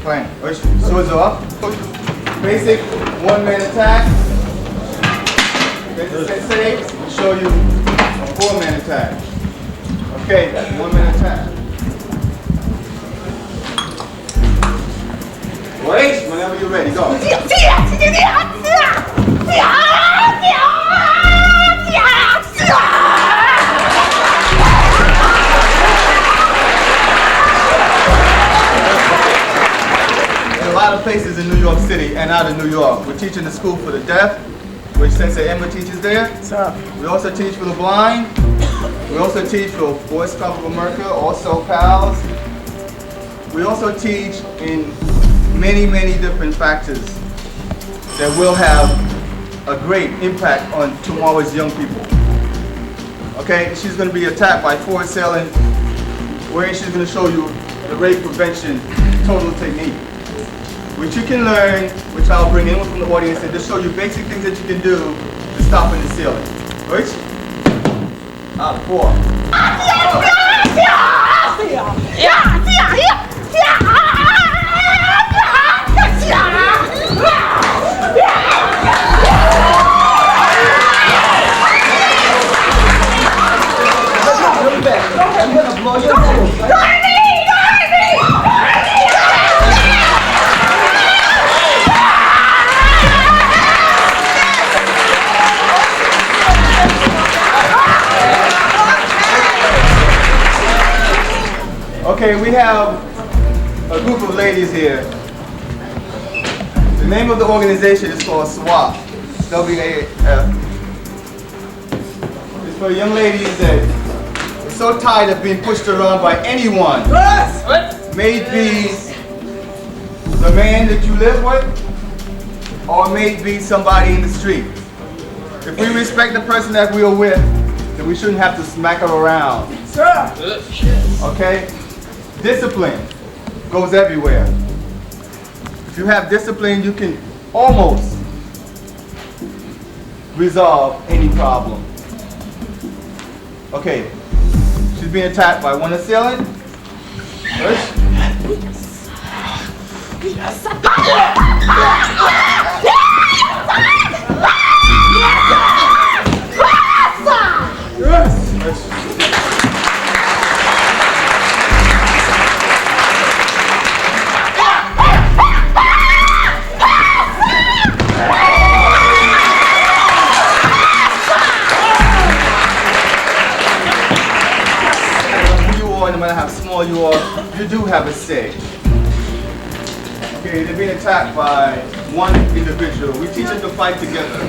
Clank. Swords off. Basic one-man attack. Sensei will show you a four-man attack. Okay, that's one-man attack. Wait, whenever you're ready, go. A lot of places in New York City and out of New York. We're teaching the school for the deaf, which Sensei Emma teaches there. We also teach for the blind. We also teach for Boys Club of America, also PALS. We also teach in many, many different factors that will have a great impact on tomorrow's young people. Okay, she's going to be attacked by four assailant, where she's going to show you the rape prevention total technique, which you can learn, which I'll bring anyone from the audience and just show you basic things that you can do to stop an assailant. Right? Out of four. I'm gonna blow your nose. Okay, we have a group of ladies here. The name of the organization is called SWAF, W-A-F. It's for young ladies that are so tired of being pushed around by anyone. May it be the man that you live with, or may it be somebody in the street. If we respect the person that we are with, then we shouldn't have to smack her around. Okay? Discipline goes everywhere. If you have discipline, you can almost resolve any problem. Okay, she's being attacked by one assailant. First. No matter how small you are, you do have a say. Okay, they're being attacked by one individual. We teach them to fight together.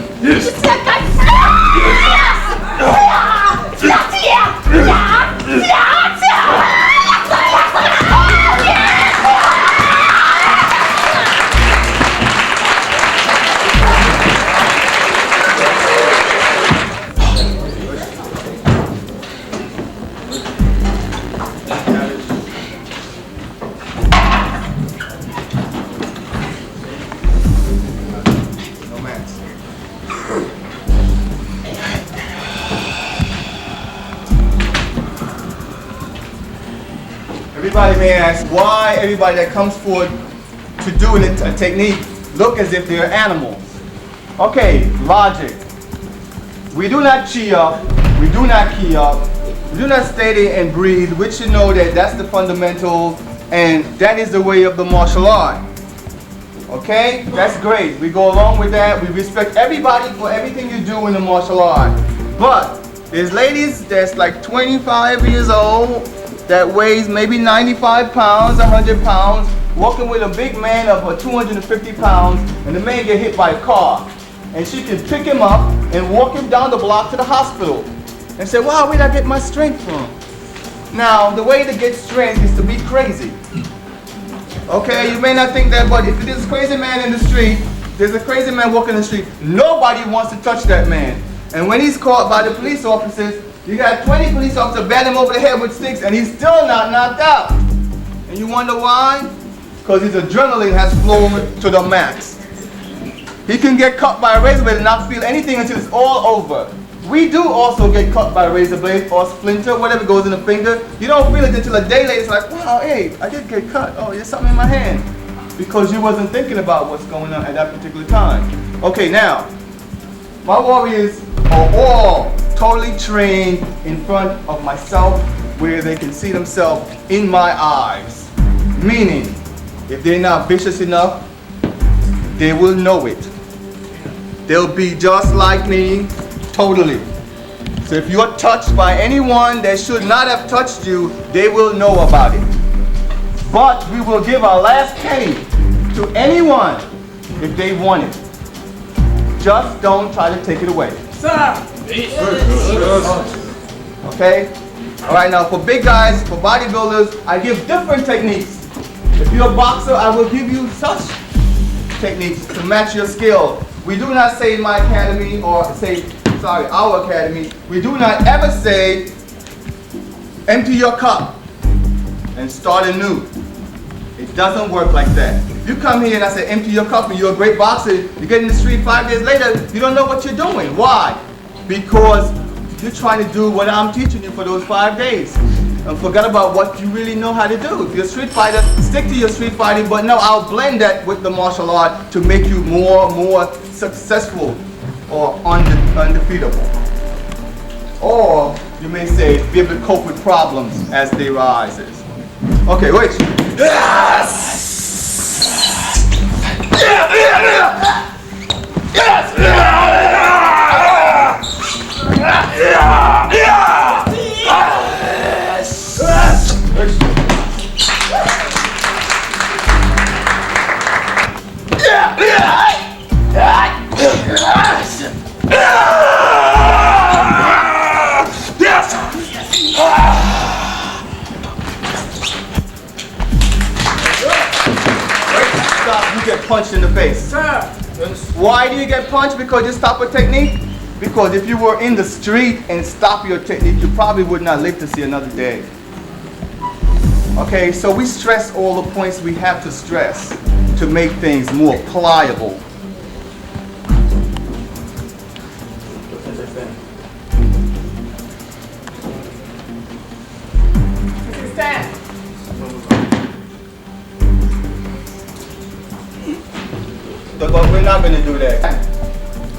Everybody may ask why everybody that comes forward to do a technique look as if they're animals. Okay, logic. We do not chi up, we do not key up, we do not stay there and breathe. We should know that that's the fundamental, and that is the way of the martial art. Okay, that's great. We go along with that. We respect everybody for everything you do in the martial art. But there's ladies that's like 25 years old, that weighs maybe 95 pounds, 100 pounds, walking with a big man of 250 pounds, and the man get hit by a car. And she can pick him up and walk him down the block to the hospital. And say, wow, where'd I get my strength from? Now, the way to get strength is to be crazy. Okay, you may not think that, but if there's a crazy man in the street, there's a crazy man walking the street, nobody wants to touch that man. And when he's caught by the police officers, you got 20 police officers bat him over the head with sticks and he's still not knocked out. And you wonder why? Because his adrenaline has flown to the max. He can get cut by a razor blade and not feel anything until it's all over. We do also get cut by a razor blade or splinter, whatever goes in the finger. You don't feel it until a day later. It's like, wow, hey, I did get cut. Oh, there's something in my hand. because you wasn't thinking about what's going on at that particular time. Okay, now, my warriors are all totally trained in front of myself where they can see themselves in my eyes. Meaning, if they're not vicious enough, they will know it. They'll be just like me, totally. So if you're touched by anyone that should not have touched you, they will know about it. But we will give our last penny to anyone if they want it. Just don't try to take it away. Sir! Okay? Alright, now for big guys, for bodybuilders, I give different techniques. If you're a boxer, I will give you such techniques to match your skill. We do not say in my academy, or our academy, we do not ever say, empty your cup and start anew. It doesn't work like that. If you come here and I say, empty your cup and you're a great boxer, you get in the street 5 days later, you don't know what you're doing. Why? Because you're trying to do what I'm teaching you for those 5 days. And forget about what you really know how to do. If you're a street fighter, stick to your street fighting, but no, I'll blend that with the martial art to make you more successful or undefeatable. Or you may say, be able to cope with problems as they rise. Okay, wait. Yes! You get punched in the face. Sir! Why do you get punched? Because you stop a technique? Because if you were in the street and stop your technique, you probably would not live to see another day. Okay, so we stress all the points we have to stress to make things more pliable. But we're not going to do that.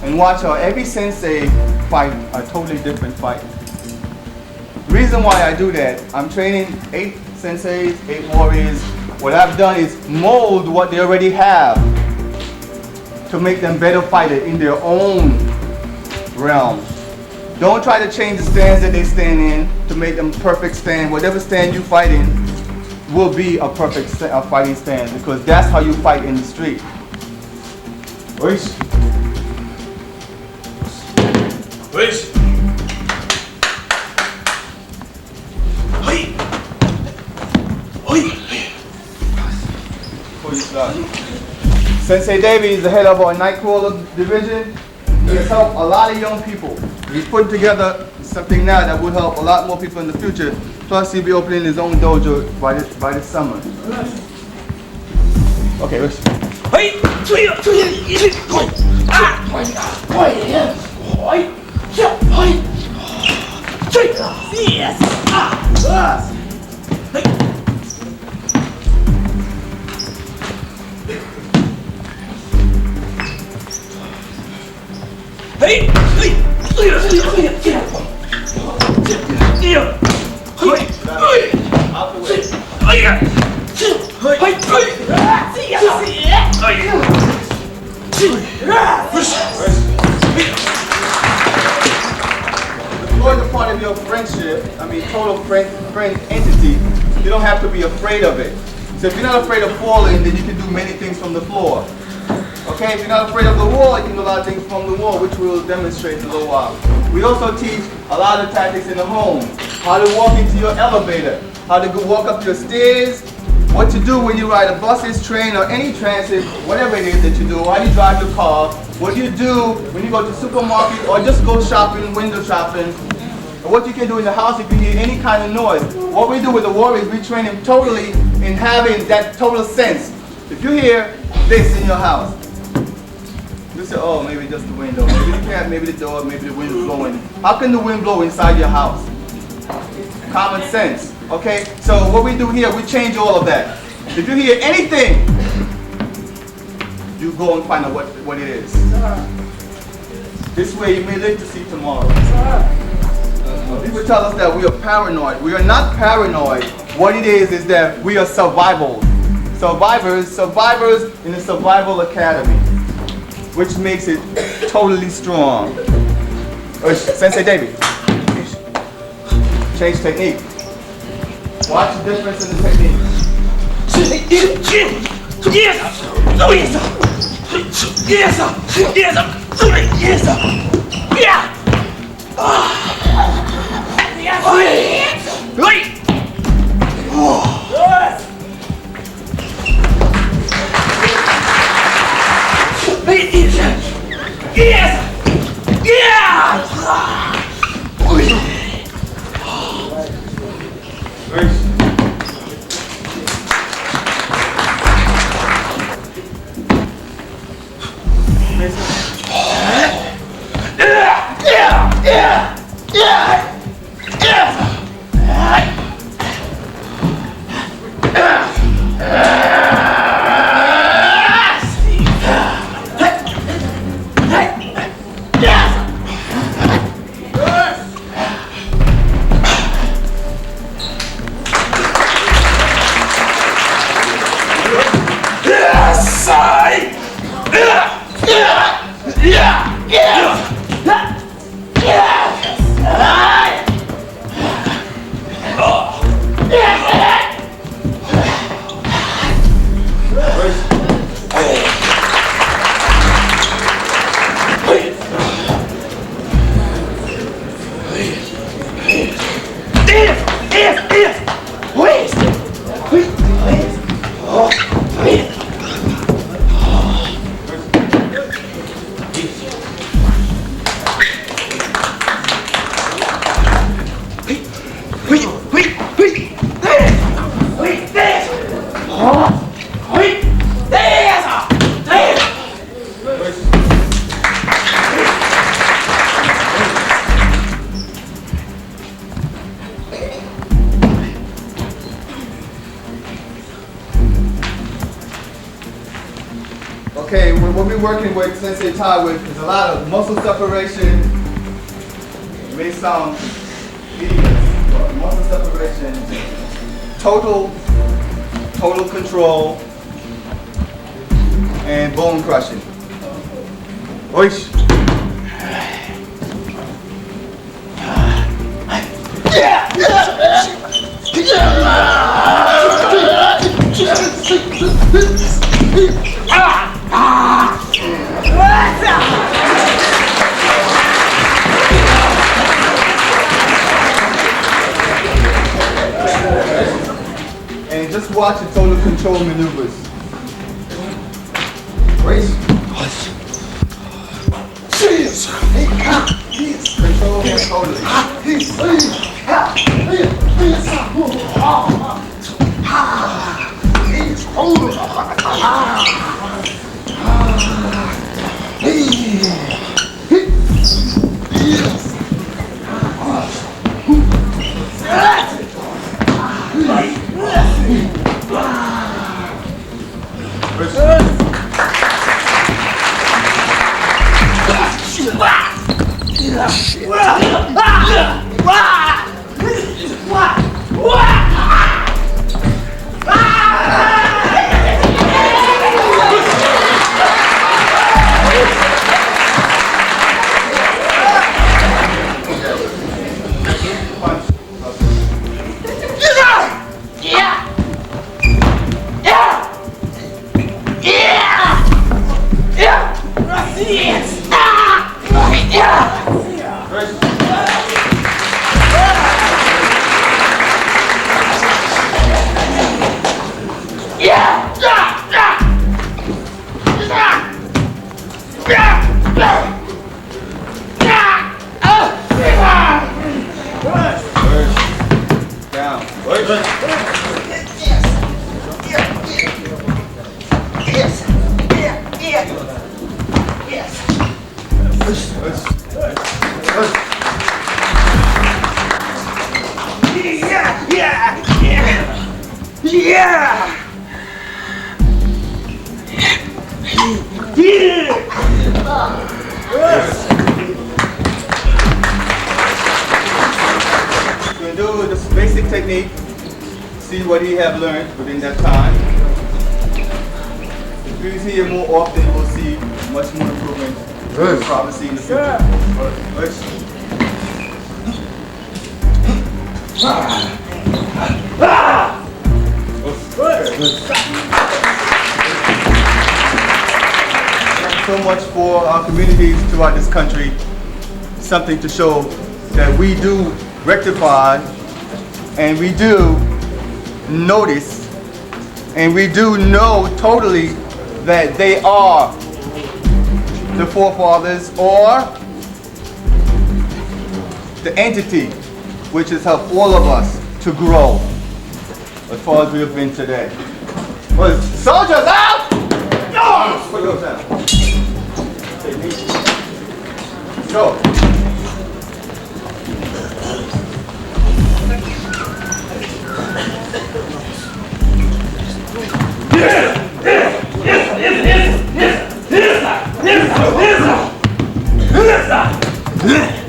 And watch how every sensei fight a totally different fight. Reason why I do that, I'm training 8 senseis, 8 warriors. What I've done is mold what they already have to make them better fighters in their own realm. Don't try to change the stands that they stand in to make them perfect stand. Whatever stand you fight in will be a perfect fighting stand, because that's how you fight in the street. Wait. Before you start. Sensei Davey is the head of our Nightcrawler division. He has helped a lot of young people. He's putting together something now that will help a lot more people in the future. Plus, he'll be opening his own dojo by this summer. Okay, listen. Out the way. The floor is a part of your friendship, total friend entity. You don't have to be afraid of it. So if you're not afraid of falling, then you can do many things from the floor. Okay, if you're not afraid of the wall, you can do a lot of things from the wall, which we'll demonstrate in a little while. We also teach a lot of tactics in the home. How to walk into your elevator, how to walk up your stairs, what to do when you ride a buses, train, or any transit, whatever it is that you do, how you drive your car, what do you do when you go to the supermarket or just go shopping, window shopping, or what you can do in the house if you hear any kind of noise. What we do with the warriors, we train them totally in having that total sense. If you hear this in your house, you say, oh, maybe just the window, maybe the cat, maybe the door, maybe the wind is blowing. How can the wind blow inside your house? Common sense, okay? So what we do here, we change all of that. If you hear anything you go and find out what it is. This way you may live to see tomorrow. People tell us that we are paranoid. We are not paranoid. What it is that we are survivors in the survival academy, which makes it totally strong. Sensei David, change technique. Watch the difference in the technique. Okay, what we're working with Sensei Tai with is a lot of muscle separation. It may sound hideous, but muscle separation, total control, and bone crushing. Oish. And just watch the total control maneuvers. Brace. Control him totally. Yeah! We're going to do this basic technique, see what he have learned within that time. If we see it more often, we'll see much more improvement. We'll probably see in the future. So much for our communities throughout this country, something to show that we do rectify and we do notice and we do know totally that they are the forefathers or the entity which has helped all of us to grow as far as we have been today. Well, soldiers out! No! Put those down. Go. Yes!